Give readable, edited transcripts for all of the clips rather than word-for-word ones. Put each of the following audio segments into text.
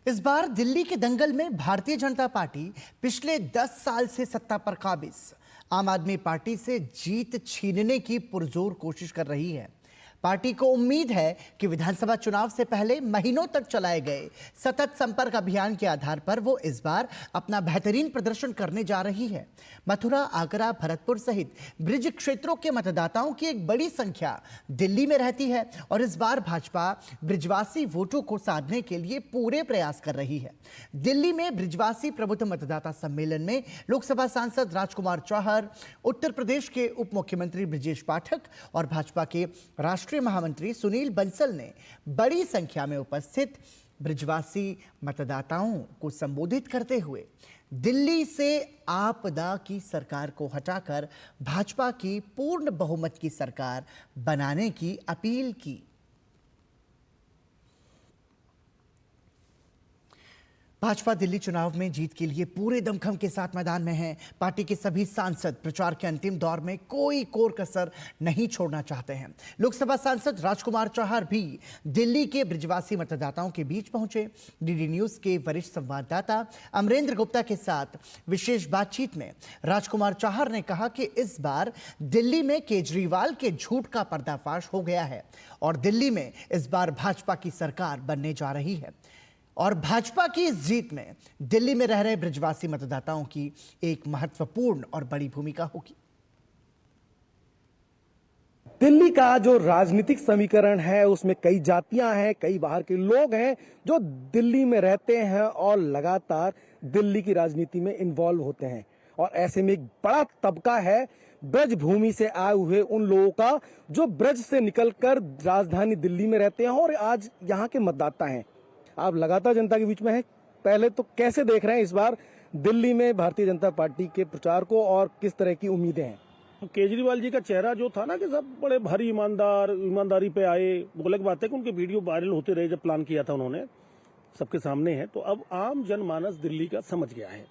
इस बार दिल्ली के दंगल में भारतीय जनता पार्टी पिछले 10 साल से सत्ता पर काबिज आम आदमी पार्टी से जीत छीनने की पुरजोर कोशिश कर रही है। पार्टी को उम्मीद है कि विधानसभा चुनाव से पहले महीनों तक चलाए गए सतत संपर्क अभियान के आधार पर वो इस बार अपना बेहतरीन प्रदर्शन करने जा रही है। मथुरा, आगरा, भरतपुर सहित ब्रिज क्षेत्रों के मतदाताओं की एक बड़ी संख्या दिल्ली में रहती है और इस बार भाजपा ब्रिजवासी वोटों को साधने के लिए पूरे प्रयास कर रही है। दिल्ली में ब्रिजवासी प्रबुद्ध मतदाता सम्मेलन में लोकसभा सांसद राजकुमार चौहर, उत्तर प्रदेश के उप मुख्यमंत्री ब्रजेश पाठक और भाजपा के राष्ट्रीय महामंत्री सुनील बंसल ने बड़ी संख्या में उपस्थित ब्रिजवासी मतदाताओं को संबोधित करते हुए दिल्ली से आपदा की सरकार को हटाकर भाजपा की पूर्ण बहुमत की सरकार बनाने की अपील की। भाजपा दिल्ली चुनाव में जीत के लिए पूरे दमखम के साथ मैदान में है। पार्टी के सभी सांसद प्रचार के अंतिम दौर में कोई कोर कसर नहीं छोड़ना चाहते हैं। लोकसभा सांसद राजकुमार चौहर भी दिल्ली के ब्रिजवासी मतदाताओं के बीच पहुंचे। डीडी न्यूज के वरिष्ठ संवाददाता अमरेंद्र गुप्ता के साथ विशेष बातचीत में राजकुमार चौहर ने कहा कि इस बार दिल्ली में केजरीवाल के झूठ का पर्दाफाश हो गया है और दिल्ली में इस बार भाजपा की सरकार बनने जा रही है और भाजपा की इस जीत में दिल्ली में रह रहे ब्रिजवासी मतदाताओं की एक महत्वपूर्ण और बड़ी भूमिका होगी। दिल्ली का जो राजनीतिक समीकरण है उसमें कई जातियां हैं, कई बाहर के लोग हैं जो दिल्ली में रहते हैं और लगातार दिल्ली की राजनीति में इन्वॉल्व होते हैं और ऐसे में एक बड़ा तबका है ब्रज भूमि से आए हुए उन लोगों का जो ब्रज से निकलकर राजधानी दिल्ली में रहते हैं और आज यहाँ के मतदाता हैं। आप लगातार जनता के बीच में हैं, पहले तो कैसे देख रहे हैं इस बार दिल्ली में भारतीय जनता पार्टी के प्रचार को और किस तरह की उम्मीदें हैं? केजरीवाल जी का चेहरा जो था ना कि सब बड़े भारी ईमानदारी पे आए, वो अलग बात है कि उनके वीडियो वायरल होते रहे। जब प्लान किया था उन्होंने सबके सामने है, तो अब आम जनमानस दिल्ली का समझ गया है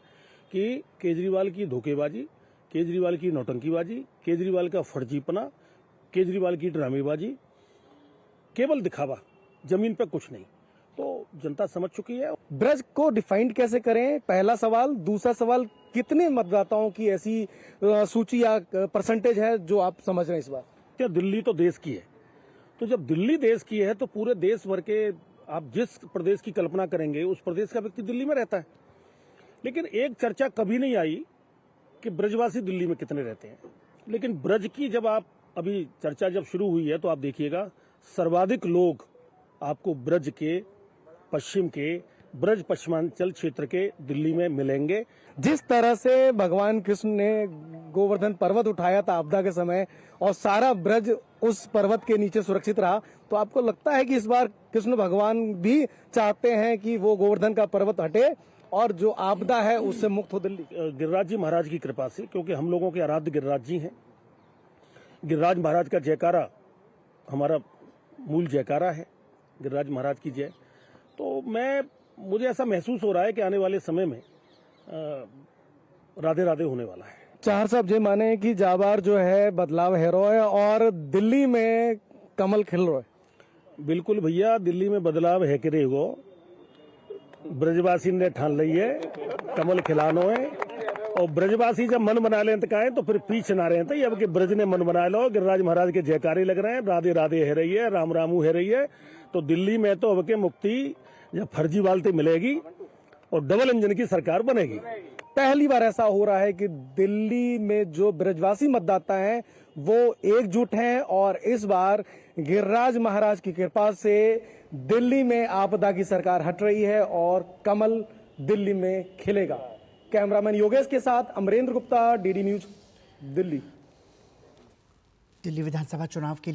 कि केजरीवाल की धोखेबाजी, केजरीवाल की नौटंकीबाजी, केजरीवाल का फर्जीपना, केजरीवाल की ड्रामेबाजी, केवल दिखावा, जमीन पर कुछ नहीं, तो जनता समझ चुकी है। ब्रज को डिफाइंड कैसे करें, पहला सवाल। दूसरा सवाल, कितने मतदाताओं की ऐसी सूची या परसेंटेज है जो आप समझ रहे हैं इस बार? क्या दिल्ली तो देश की है, तो जब दिल्ली देश की है तो पूरे देश भर के आप जिस प्रदेश की कल्पना करेंगे उस प्रदेश का व्यक्ति दिल्ली में रहता है। लेकिन एक चर्चा कभी नहीं आई कि ब्रजवासी दिल्ली में कितने रहते हैं। लेकिन ब्रज की जब आप अभी चर्चा जब शुरू हुई है तो आप देखिएगा सर्वाधिक लोग आपको ब्रज के पश्चिम के ब्रज पश्चिमांचल क्षेत्र के दिल्ली में मिलेंगे। जिस तरह से भगवान कृष्ण ने गोवर्धन पर्वत उठाया था आपदा के समय और सारा ब्रज उस पर्वत के नीचे सुरक्षित रहा, तो आपको लगता है कि इस बार कृष्ण भगवान भी चाहते हैं कि वो गोवर्धन का पर्वत हटे और जो आपदा है उससे मुक्त हो दिल्ली? गिरिराज जी महाराज की कृपा से, क्योंकि हम लोगों के आराध्य गिरिराज जी हैं। गिरिराज महाराज का जयकारा हमारा मूल जयकारा है, गिरिराज महाराज की जय। तो मुझे ऐसा महसूस हो रहा है कि आने वाले समय में राधे राधे होने वाला है। चार साहब ये माने कि जाबार जो है बदलाव है रो है और दिल्ली में कमल खिल रहा है। बिल्कुल भैया, दिल्ली में बदलाव है कि रेगो ब्रजवासी ने ठान ली है कमल खिलानो है। और ब्रजवासी जब मन बना लें तो कहें तो फिर पीछे ना रहे थे। अब के ब्रज ने मन बना लो, गिरिराज महाराज के जयकारे लग रहे हैं, राधे राधे है रही है, राम रामू है रही है। तो दिल्ली में तो अब के मुक्ति जब फर्जीवालती मिलेगी और डबल इंजन की सरकार बनेगी। पहली बार ऐसा हो रहा है कि दिल्ली में जो ब्रजवासी मतदाता हैं वो एकजुट हैं और इस बार गिरिराज महाराज की कृपा से दिल्ली में आपदा की सरकार हट रही है और कमल दिल्ली में खिलेगा। कैमरामैन योगेश के साथ अमरेंद्र गुप्ता, डीडी न्यूज, दिल्ली। दिल्ली विधानसभा चुनाव के लिए